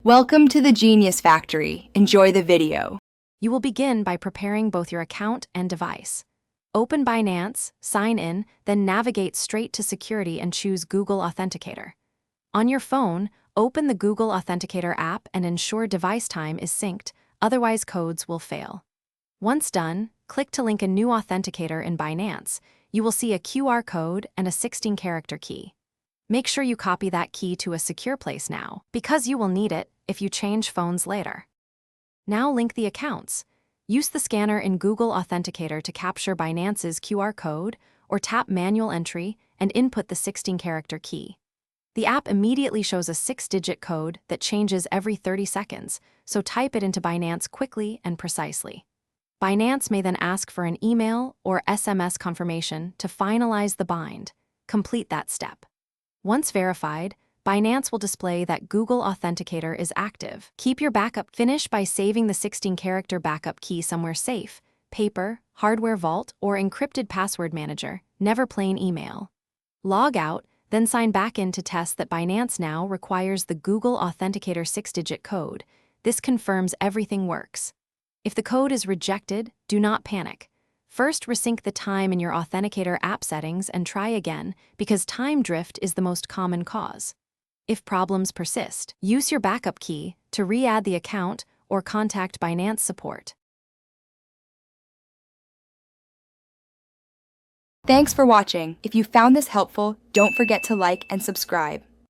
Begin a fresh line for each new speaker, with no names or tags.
Welcome to the Genius Factory. Enjoy the video.
You will begin by preparing both your account and device. Open Binance, sign in, then navigate straight to Security and choose Google Authenticator. On your phone, open the Google Authenticator app and ensure device time is synced, otherwise codes will fail. Once done, click to link a new authenticator in Binance. You will see a QR code and a 16-character key. Make sure you copy that key to a secure place now, because you will need it if you change phones later. Now link the accounts. Use the scanner in Google Authenticator to capture Binance's QR code, or tap manual entry and input the 16-character key. The app immediately shows a 6-digit code that changes every 30 seconds, so type it into Binance quickly and precisely. Binance may then ask for an email or SMS confirmation to finalize the bind. Complete that step. Once verified, Binance will display that Google Authenticator is active. Keep your backup. Finish by saving the 16-character backup key somewhere safe: paper, hardware vault, or encrypted password manager, never plain email. Log out, then sign back in to test that Binance now requires the Google Authenticator 6-digit code. This confirms everything works. If the code is rejected, do not panic. First, resync the time in your Authenticator app settings and try again, because time drift is the most common cause. If problems persist, use your backup key to re-add the account or contact Binance support.
Thanks for watching. If you found this helpful, don't forget to like and subscribe.